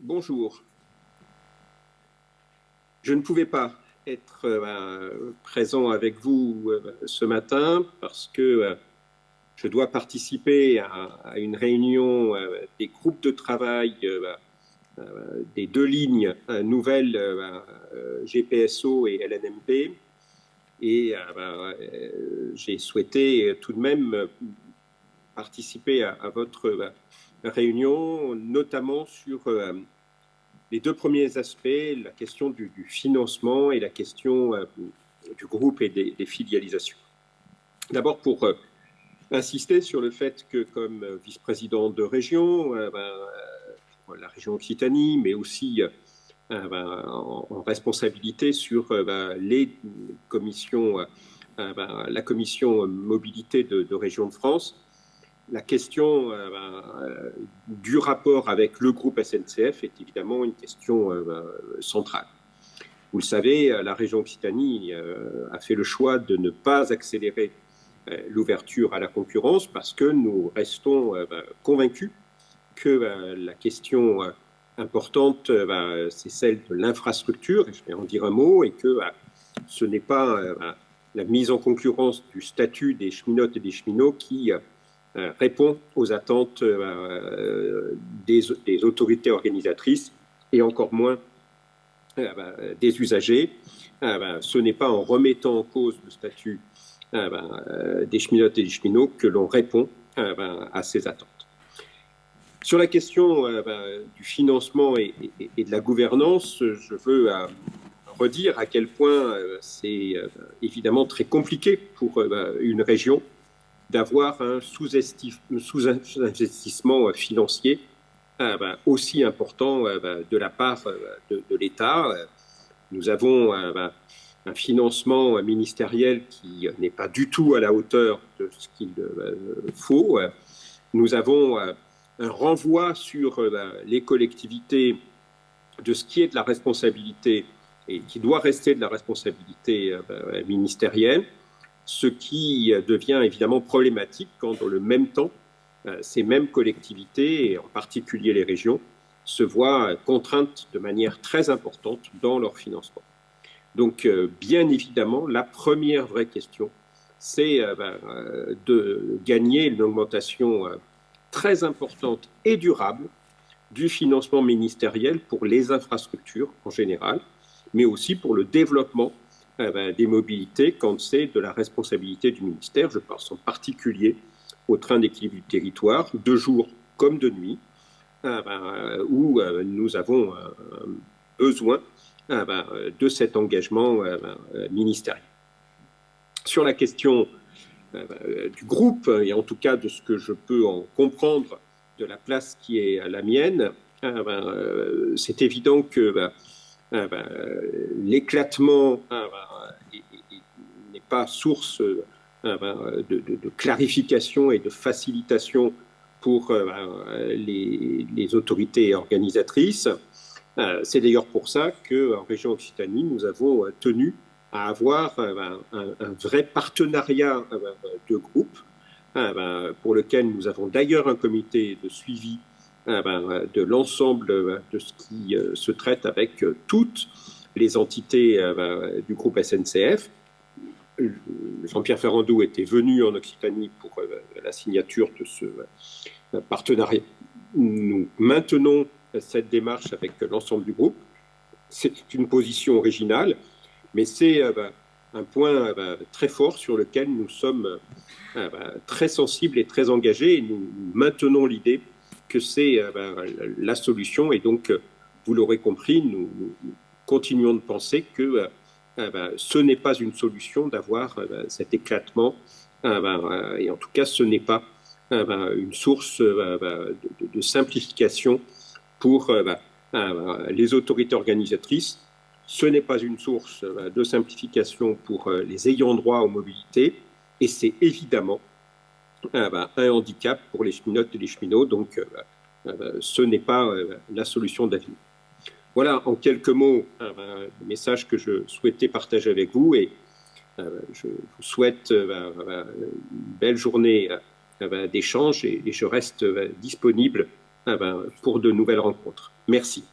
Bonjour. Je ne pouvais pas être présent avec vous ce matin parce que je dois participer à une réunion des groupes de travail des deux lignes nouvelles GPSO et LNMP. Et j'ai souhaité tout de même participer à votre réunion, notamment sur les deux premiers aspects, la question du financement et la question du groupe et des filialisations. D'abord, pour insister sur le fait que, comme vice-président de région, pour la région Occitanie, mais aussi en responsabilité sur les commissions, la commission mobilité de Région de France, la question du rapport avec le groupe SNCF est évidemment une question centrale. Vous le savez, la région Occitanie a fait le choix de ne pas accélérer l'ouverture à la concurrence parce que nous restons convaincus que la question importante, c'est celle de l'infrastructure, et je vais en dire un mot, et que ce n'est pas la mise en concurrence du statut des cheminotes et des cheminots qui répond aux attentes des autorités organisatrices et encore moins des usagers. Ce n'est pas en remettant en cause le statut des cheminotes et des cheminots que l'on répond à ces attentes. Sur la question du financement et de la gouvernance, je veux redire à quel point c'est évidemment très compliqué pour une région d'avoir un sous-investissement financier aussi important de la part de l'État. Nous avons un financement ministériel qui n'est pas du tout à la hauteur de ce qu'il faut. Nous avons un renvoi sur les collectivités de ce qui est de la responsabilité et qui doit rester de la responsabilité ministérielle, ce qui devient évidemment problématique quand, dans le même temps, ces mêmes collectivités, et en particulier les régions, se voient contraintes de manière très importante dans leur financement. Donc, bien évidemment, la première vraie question, c'est de gagner une augmentation très importante et durable du financement ministériel pour les infrastructures en général, mais aussi pour le développement des mobilités quand c'est de la responsabilité du ministère. Je pense en particulier au train d'équilibre du territoire, de jour comme de nuit, où nous avons besoin de cet engagement ministériel. Sur la question du groupe, et en tout cas de ce que je peux en comprendre de la place qui est la mienne, c'est évident que l'éclatement n'est pas source de clarification et de facilitation pour les autorités organisatrices. C'est d'ailleurs pour ça qu'en région Occitanie, nous avons tenu à avoir un vrai partenariat de groupe, pour lequel nous avons d'ailleurs un comité de suivi de l'ensemble de ce qui se traite avec toutes les entités du groupe SNCF. Jean-Pierre Ferrandou était venu en Occitanie pour la signature de ce partenariat. Nous maintenons cette démarche avec l'ensemble du groupe. C'est une position originale, mais c'est un point très fort sur lequel nous sommes très sensibles et très engagés, et nous maintenons l'idée que c'est la solution, et donc, vous l'aurez compris, nous continuons de penser que ce n'est pas une solution d'avoir cet éclatement, et en tout cas, ce n'est pas une source de simplification pour les autorités organisatrices. Ce n'est pas une source de simplification pour les ayants droit aux mobilités, et c'est évidemment un handicap pour les cheminotes et les cheminots, donc ce n'est pas la solution d'avenir. Voilà en quelques mots le message que je souhaitais partager avec vous, et je vous souhaite une belle journée d'échange, et je reste disponible pour de nouvelles rencontres. Merci.